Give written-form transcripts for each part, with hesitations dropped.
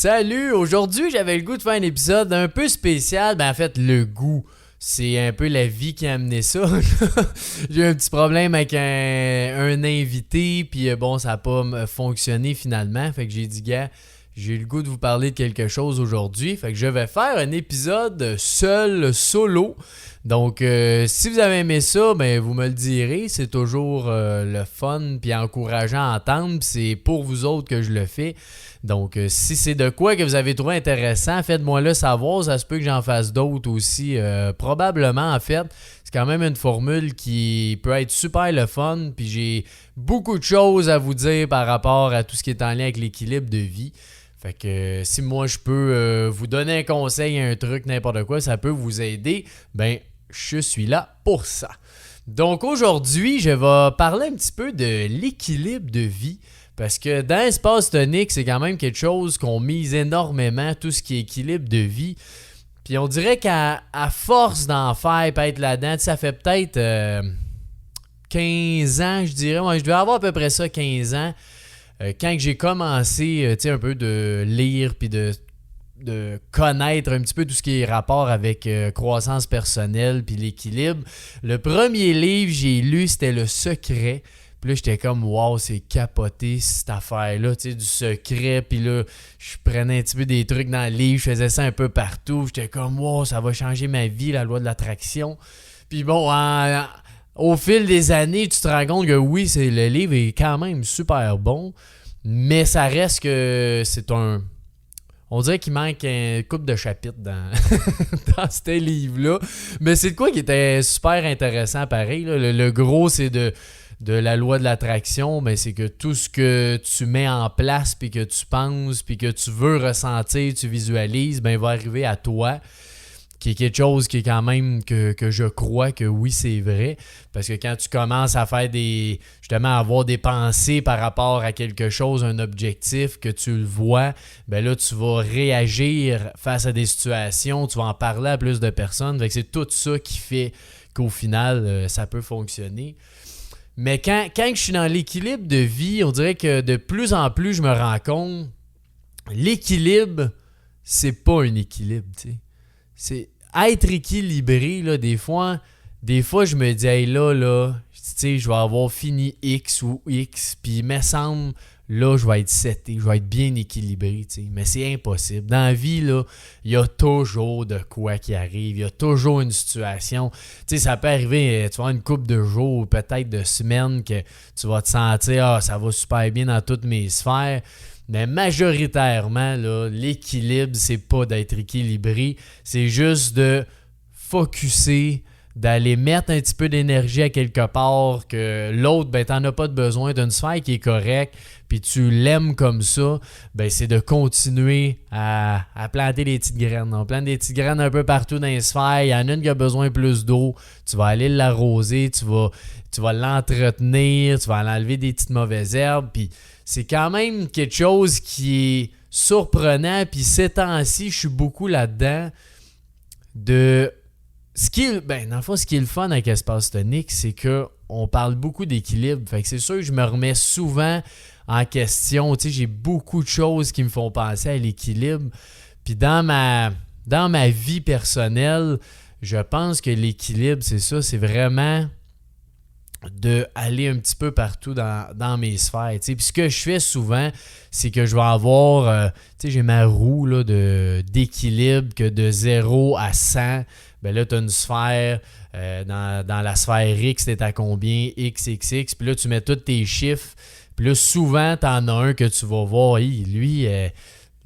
Salut! Aujourd'hui, j'avais le goût de faire un épisode un peu spécial. En fait, le goût. C'est un peu la vie qui a amené ça. J'ai eu un petit problème avec un invité, puis ça n'a pas fonctionné finalement. Fait que j'ai dit, gars, j'ai le goût de vous parler de quelque chose aujourd'hui. Fait que je vais faire un épisode seul, solo. Donc, si vous avez aimé ça, vous me le direz. C'est toujours le fun puis encourageant à entendre. Puis c'est pour vous autres que je le fais. Donc, si c'est de quoi que vous avez trouvé intéressant, faites-moi le savoir. Ça se peut que j'en fasse d'autres aussi. Probablement, en fait. C'est quand même une formule qui peut être super le fun. Puis j'ai beaucoup de choses à vous dire par rapport à tout ce qui est en lien avec l'équilibre de vie. Fait que si moi je peux vous donner un conseil, un truc, n'importe quoi, ça peut vous aider, je suis là pour ça. Donc aujourd'hui, je vais parler un petit peu de l'équilibre de vie. Parce que dans l'espace tonique, c'est quand même quelque chose qu'on mise énormément, tout ce qui est équilibre de vie. Puis on dirait qu'à force d'en faire, peut être là-dedans, ça fait peut-être 15 ans, je dirais. Moi, je devais avoir à peu près ça, 15 ans. Quand j'ai commencé un peu de lire puis de connaître un petit peu tout ce qui est rapport avec croissance personnelle puis l'équilibre, le premier livre que j'ai lu, c'était Le Secret. Puis là, j'étais comme, wow, c'est capoté cette affaire-là, du secret. Puis là, je prenais un petit peu des trucs dans le livre, je faisais ça un peu partout. J'étais comme, wow, ça va changer ma vie, la loi de l'attraction. Puis bon, au fil des années, tu te rends compte que oui, le livre est quand même super bon, mais ça reste que c'est un... On dirait qu'il manque un couple de chapitres dans ce livre-là. Mais c'est de quoi qui était super intéressant pareil. Là. Le gros, c'est de la loi de l'attraction, c'est que tout ce que tu mets en place, puis que tu penses, puis que tu veux ressentir, tu visualises, va arriver à toi. Qui est quelque chose qui est quand même que je crois que oui, c'est vrai. Parce que quand tu commences à faire justement avoir des pensées par rapport à quelque chose, un objectif, que tu le vois, là, tu vas réagir face à des situations, tu vas en parler à plus de personnes. Fait que c'est tout ça qui fait qu'au final, ça peut fonctionner. Mais quand je suis dans l'équilibre de vie, on dirait que de plus en plus, je me rends compte, l'équilibre, c'est pas un équilibre, tu sais. C'est être équilibré, là, des fois, je me dis, hey, là, je vais avoir fini X ou X, puis il me semble, là, je vais être seté, je vais être bien équilibré, mais c'est impossible. Dans la vie, là, il y a toujours de quoi qui arrive, il y a toujours une situation. Ça peut arriver, tu vas avoir une couple de jours, peut-être de semaines, que tu vas te sentir, ça va super bien dans toutes mes sphères. Mais majoritairement, là, l'équilibre, c'est pas d'être équilibré, c'est juste de focusser, d'aller mettre un petit peu d'énergie à quelque part, que l'autre, t'en as pas de besoin, d'une sphère qui est correcte, puis tu l'aimes comme ça, c'est de continuer à planter des petites graines. On plante des petites graines un peu partout dans les sphères, il y en a une qui a besoin plus d'eau, tu vas aller l'arroser, tu vas l'entretenir, tu vas enlever des petites mauvaises herbes, puis c'est quand même quelque chose qui est surprenant, puis ces temps-ci, je suis beaucoup là-dedans de... dans le fond, ce qui est le fun avec Espace Tonique, c'est qu'on parle beaucoup d'équilibre. Fait que c'est sûr que je me remets souvent en question. J'ai beaucoup de choses qui me font penser à l'équilibre. Puis dans ma vie personnelle, je pense que l'équilibre, c'est ça, c'est vraiment d'aller un petit peu partout dans mes sphères. Puis ce que je fais souvent, c'est que je vais avoir, j'ai ma roue là, d'équilibre que de 0 à 100, là, tu as une sphère, dans la sphère X, t'es à combien? X, X, X. Puis là, tu mets tous tes chiffres. Puis là, souvent, t'en as un que tu vas voir, lui,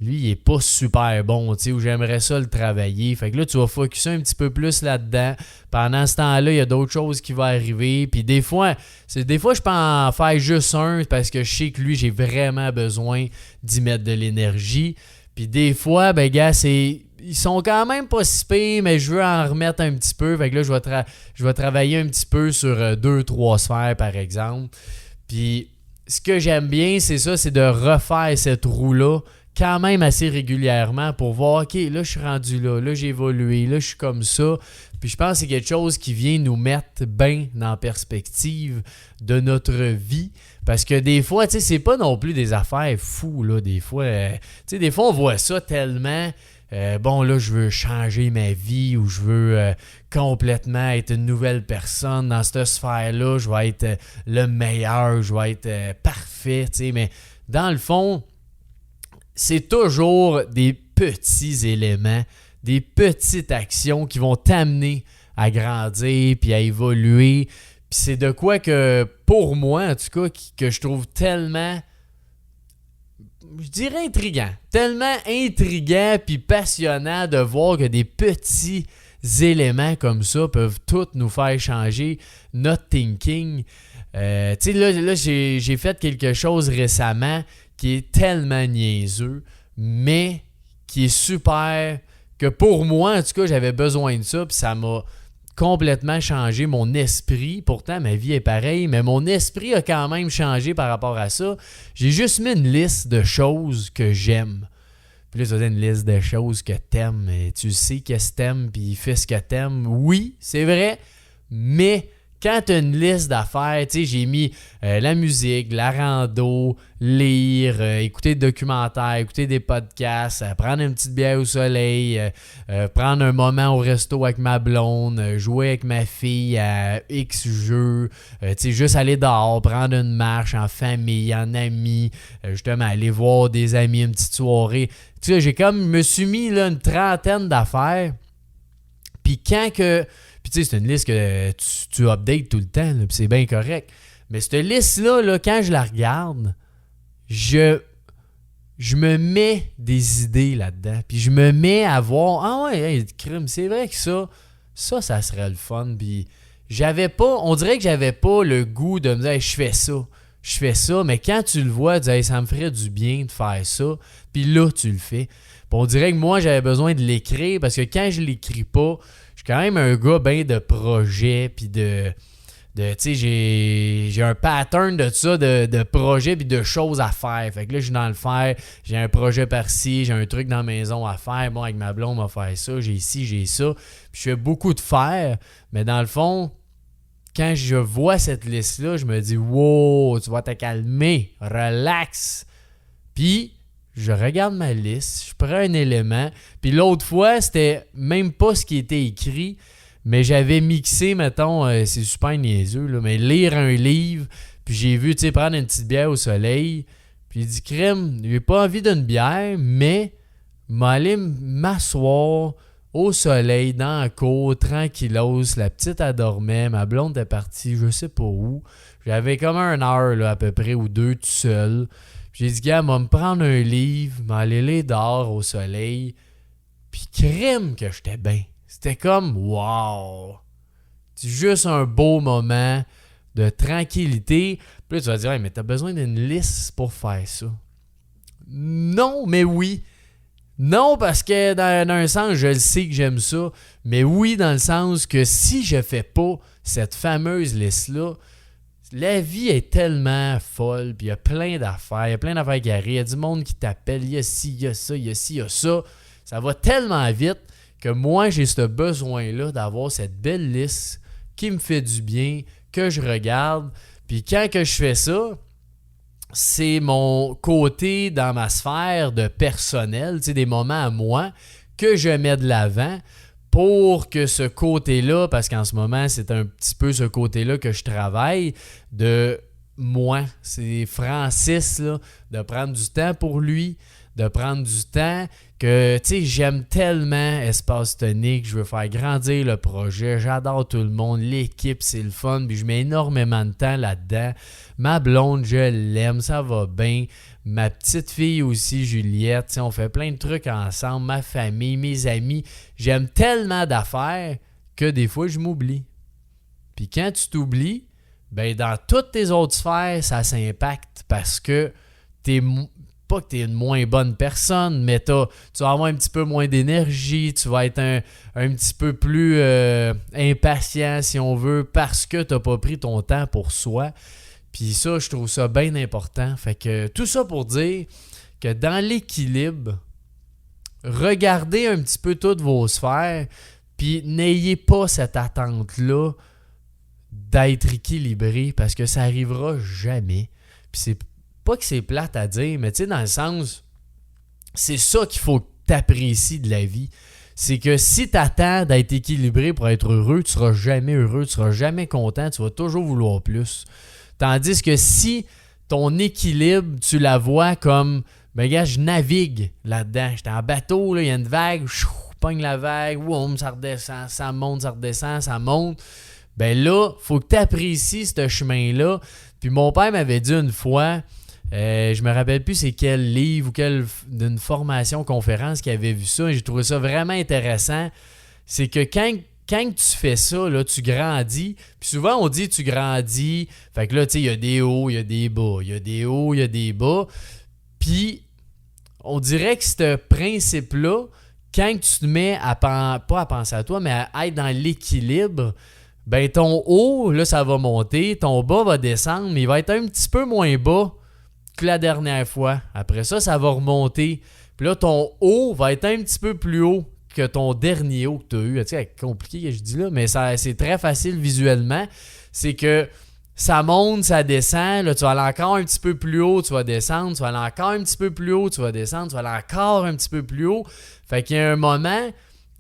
il est pas super bon, ou j'aimerais ça le travailler. Fait que là, tu vas focusser un petit peu plus là-dedans. Pendant ce temps-là, il y a d'autres choses qui vont arriver. Puis des fois, je peux en faire juste un parce que je sais que lui, j'ai vraiment besoin d'y mettre de l'énergie. Puis des fois, gars, ils sont quand même pas si pires, mais je veux en remettre un petit peu. Fait que là, je vais travailler un petit peu sur 2-3 sphères, par exemple. Puis ce que j'aime bien, c'est ça, c'est de refaire cette roue-là quand même assez régulièrement pour voir, OK, là, je suis rendu là j'ai évolué, là, je suis comme ça. Puis je pense que c'est quelque chose qui vient nous mettre bien en perspective de notre vie. Parce que des fois, tu sais, c'est pas non plus des affaires fous, là. Des fois, tu sais, des fois, on voit ça tellement... bon, là, je veux changer ma vie ou je veux complètement être une nouvelle personne dans cette sphère-là. Je vais être le meilleur, je vais être parfait, tu sais. Mais dans le fond, c'est toujours des petits éléments, des petites actions qui vont t'amener à grandir puis à évoluer. Puis c'est de quoi que, pour moi, en tout cas, que je trouve tellement... je dirais intriguant. Tellement intriguant puis passionnant de voir que des petits éléments comme ça peuvent tous nous faire changer notre thinking. Tu sais, là j'ai fait quelque chose récemment qui est tellement niaiseux, mais qui est super, que pour moi, en tout cas, j'avais besoin de ça, puis ça m'a complètement changé mon esprit. Pourtant, ma vie est pareille, mais mon esprit a quand même changé par rapport à ça. J'ai juste mis une liste de choses que j'aime. Puis là, tu as une liste de choses que t'aimes. Et tu sais qu'est-ce que t'aimes, puis fais ce que t'aimes. Oui, c'est vrai, mais quand tu as une liste d'affaires, tu sais, j'ai mis la musique, la rando, lire, écouter des documentaires, écouter des podcasts, prendre une petite bière au soleil, prendre un moment au resto avec ma blonde, jouer avec ma fille à X jeux, tu sais, juste aller dehors, prendre une marche en famille, en amis, justement aller voir des amis, une petite soirée. Tu sais, me suis mis là, une trentaine d'affaires. Puis quand que... Puis tu sais, c'est une liste que tu updates tout le temps, là, puis c'est bien correct. Mais cette liste-là, là, quand je la regarde, je me mets des idées là-dedans. Puis je me mais à voir, ah ouais, hey, crime, c'est vrai que ça serait le fun. Puis on dirait que j'avais pas le goût de me dire, hey, je fais ça, mais quand tu le vois, tu dis, hey, ça me ferait du bien de faire ça. Puis là, tu le fais. Puis on dirait que moi, j'avais besoin de l'écrire parce que quand je l'écris pas, je suis quand même un gars bien de projets, puis tu sais, j'ai un pattern de ça, de projets, puis de choses à faire. Fait que là, je suis dans le faire, j'ai un projet par-ci, j'ai un truc dans la maison à faire. Bon, avec ma blonde, on va faire ça, j'ai ci, j'ai ça. Puis je fais beaucoup de faire, mais dans le fond, quand je vois cette liste-là, je me dis, wow, tu vas te calmer, relax. Puis, je regarde ma liste, je prends un élément. Puis l'autre fois, c'était même pas ce qui était écrit, mais j'avais mixé, mettons, c'est super niaiseux, là, mais lire un livre, puis j'ai vu, tu sais, prendre une petite bière au soleil. Puis il dit, crème, j'ai pas envie d'une bière, mais m'aller m'asseoir au soleil, dans la cour, tranquillos, la petite elle dormait, ma blonde est partie, je sais pas où. J'avais comme 1 heure, là, à peu près, ou 2, tout seul. J'ai dit, gars, va me prendre un livre, m'aller les dehors au soleil. Puis crème que j'étais bien. C'était comme, wow! C'est juste un beau moment de tranquillité. Puis là, tu vas dire, hey, mais t'as besoin d'une liste pour faire ça. Non, mais oui. Non, parce que dans un sens, je le sais que j'aime ça. Mais oui, dans le sens que si je fais pas cette fameuse liste-là, la vie est tellement folle, puis il y a plein d'affaires, qui arrivent, il y a du monde qui t'appelle, il y a ci, il y a ça, il y a ci, il y a ça. Ça va tellement vite que moi, j'ai ce besoin-là d'avoir cette belle liste qui me fait du bien, que je regarde. Puis quand que je fais ça, c'est mon côté dans ma sphère de personnel, tu sais, des moments à moi que je mets de l'avant. Pour que ce côté-là, parce qu'en ce moment, c'est un petit peu ce côté-là que je travaille, de moi, c'est Francis, là, de prendre du temps pour lui, de prendre du temps que, tu sais, j'aime tellement Espace Tonique, je veux faire grandir le projet, j'adore tout le monde, l'équipe, c'est le fun, puis je mets énormément de temps là-dedans. Ma blonde, je l'aime, ça va bien. Ma petite fille aussi, Juliette, on fait plein de trucs ensemble, ma famille, mes amis. J'aime tellement d'affaires que des fois, je m'oublie. Puis quand tu t'oublies, ben dans toutes tes autres sphères, ça s'impacte parce que pas que tu es une moins bonne personne, mais tu vas avoir un petit peu moins d'énergie, tu vas être un petit peu plus impatient, si on veut, parce que tu n'as pas pris ton temps pour soi. Puis ça, je trouve ça bien important. Fait que tout ça pour dire que dans l'équilibre, regardez un petit peu toutes vos sphères, puis n'ayez pas cette attente-là d'être équilibré, parce que ça arrivera jamais. Puis c'est pas que c'est plate à dire, mais tu sais, dans le sens, c'est ça qu'il faut que tu apprécies de la vie. C'est que si tu attends d'être équilibré pour être heureux, tu seras jamais heureux, tu seras jamais content, tu vas toujours vouloir plus. Tandis que si ton équilibre, tu la vois comme, ben gars, je navigue là-dedans. J'étais en bateau, il y a une vague, je pogne la vague, woum, ça redescend, ça monte, ça redescend, ça monte. Ben là, faut que tu apprécies ce chemin-là. Puis mon père m'avait dit une fois, je me rappelle plus c'est quel livre ou d'une formation, conférence qui avait vu ça, et j'ai trouvé ça vraiment intéressant. C'est que quand tu fais ça, là, tu grandis. Puis souvent, on dit tu grandis. Fait que là, tu sais, il y a des hauts, il y a des bas. Il y a des hauts, il y a des bas. Puis, on dirait que ce principe-là, quand tu te mets pas à penser à toi, mais à être dans l'équilibre, ben ton haut, là, ça va monter. Ton bas va descendre, mais il va être un petit peu moins bas que la dernière fois. Après ça, ça va remonter. Puis là, ton haut va être un petit peu plus haut que ton dernier haut que tu as eu. Tu sais, c'est compliqué que je dis là, mais c'est très facile visuellement. C'est que ça monte, ça descend. Là, tu vas aller encore un petit peu plus haut, tu vas descendre. Tu vas aller encore un petit peu plus haut, tu vas descendre. Tu vas aller encore un petit peu plus haut. Fait qu'il y a un moment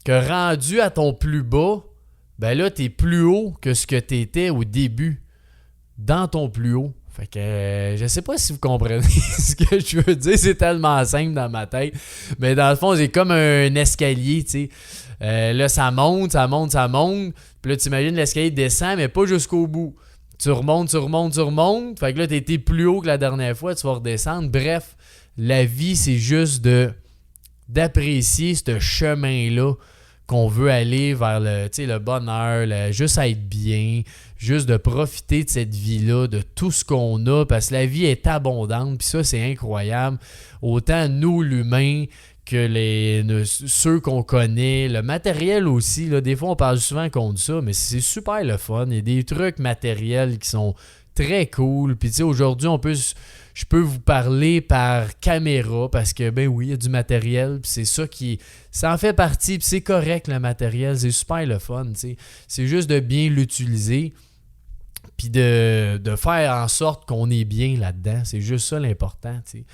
que rendu à ton plus bas, ben là, tu es plus haut que ce que tu étais au début dans ton plus haut. Fait que je sais pas si vous comprenez ce que je veux dire, c'est tellement simple dans ma tête. Mais dans le fond, c'est comme un escalier, tu sais. Là, ça monte, ça monte, ça monte. Puis là, tu imagines l'escalier descend, mais pas jusqu'au bout. Tu remontes, tu remontes, tu remontes. Fait que là, tu étais plus haut que la dernière fois, tu vas redescendre. Bref, la vie, c'est juste d'apprécier ce chemin-là qu'on veut aller vers le bonheur, juste à être bien, juste de profiter de cette vie-là, de tout ce qu'on a, parce que la vie est abondante, puis ça, c'est incroyable. Autant nous, l'humain, que ceux qu'on connaît, le matériel aussi, là, des fois, on parle souvent contre ça, mais c'est super le fun. Il y a des trucs matériels qui sont très cool, puis tu sais, aujourd'hui, je peux vous parler par caméra parce que, ben oui, il y a du matériel, puis c'est ça ça en fait partie, puis c'est correct le matériel, c'est super le fun, tu sais. C'est juste de bien l'utiliser, puis de faire en sorte qu'on est bien là-dedans. C'est juste ça l'important, tu sais.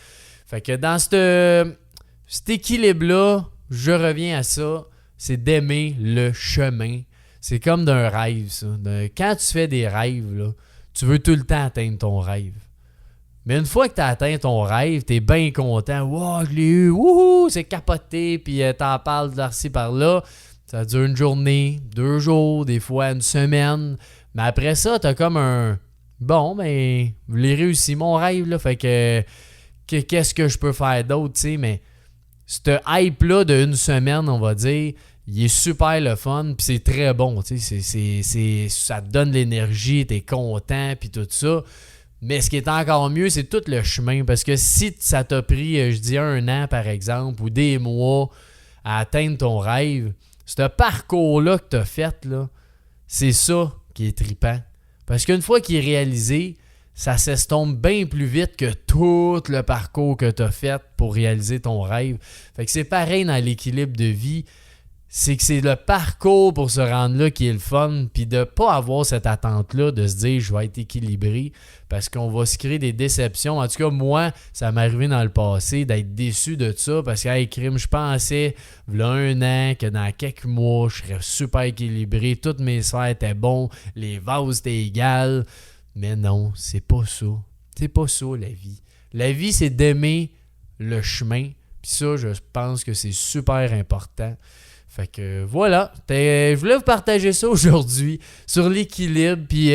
Fait que dans cet équilibre-là, je reviens à ça, c'est d'aimer le chemin. C'est comme d'un rêve, ça. Quand tu fais des rêves, là, tu veux tout le temps atteindre ton rêve. Mais une fois que tu as atteint ton rêve, tu es bien content. Wow, je l'ai eu, wouhou, c'est capoté, puis t'en parles par-ci par-là. Ça dure une journée, 2 jours, des fois une semaine. Mais après ça, tu as comme bon, ben, je l'ai réussi, mon rêve, là. Fait que qu'est-ce que je peux faire d'autre, tu sais, mais ce hype-là d'une semaine, on va dire, il est super le fun, puis c'est très bon, tu sais, ça te donne l'énergie, t'es content, puis tout ça. Mais ce qui est encore mieux, c'est tout le chemin, parce que si ça t'a pris, je dis 1 an par exemple, ou des mois à atteindre ton rêve, ce parcours-là que t'as fait, là, c'est ça qui est trippant. Parce qu'une fois qu'il est réalisé, ça s'estompe bien plus vite que tout le parcours que tu as fait pour réaliser ton rêve. Fait que c'est pareil dans l'équilibre de vie. C'est que c'est le parcours pour se rendre là qui est le fun, puis de ne pas avoir cette attente-là de se dire « je vais être équilibré », parce qu'on va se créer des déceptions. En tout cas, moi, ça m'est arrivé dans le passé d'être déçu de ça, parce que, hey, crime, je pensais, il y a 1 an, que dans quelques mois, je serais super équilibré, toutes mes sphères étaient bons, les vases étaient égales. Mais non, c'est pas ça. C'est pas ça, la vie. La vie, c'est d'aimer le chemin. Puis ça, je pense que c'est super important. Fait que voilà. Je voulais vous partager ça aujourd'hui sur l'équilibre. Puis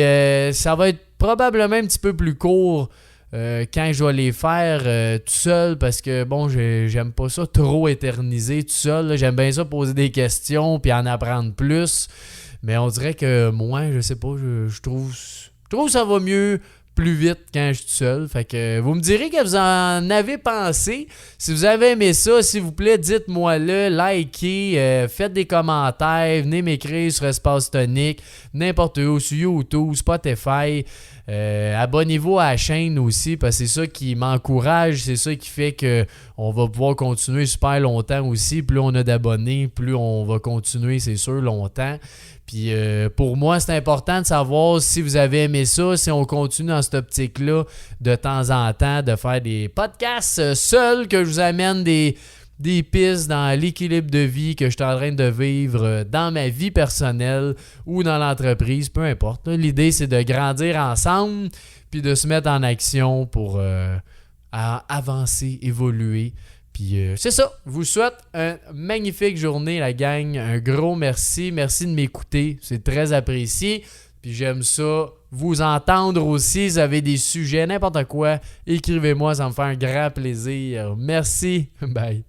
ça va être probablement un petit peu plus court quand je vais les faire tout seul. Parce que bon, j'aime pas ça trop éterniser tout seul. Là. J'aime bien ça poser des questions puis en apprendre plus. Mais on dirait que moi, je sais pas, je trouve que ça va mieux plus vite quand je suis tout seul. Fait que vous me direz que vous en avez pensé. Si vous avez aimé ça, s'il vous plaît, dites-moi-le, likez, faites des commentaires, venez m'écrire sur Espace Tonique, n'importe où, sur YouTube, Spotify. Abonnez-vous à la chaîne aussi, parce que c'est ça qui m'encourage, c'est ça qui fait qu'on va pouvoir continuer super longtemps aussi. Plus on a d'abonnés, plus on va continuer, c'est sûr, longtemps. Puis pour moi, c'est important de savoir si vous avez aimé ça, si on continue dans cette optique-là de temps en temps de faire des podcasts seuls, que je vous amène des pistes dans l'équilibre de vie que je suis en train de vivre dans ma vie personnelle ou dans l'entreprise, peu importe. L'idée, c'est de grandir ensemble puis de se mettre en action pour avancer, évoluer. Puis c'est ça. Je vous souhaite une magnifique journée, la gang. Un gros merci. Merci de m'écouter. C'est très apprécié. Puis j'aime ça. Vous entendre aussi. Si vous avez des sujets, n'importe quoi, écrivez-moi. Ça me fait un grand plaisir. Merci. Bye.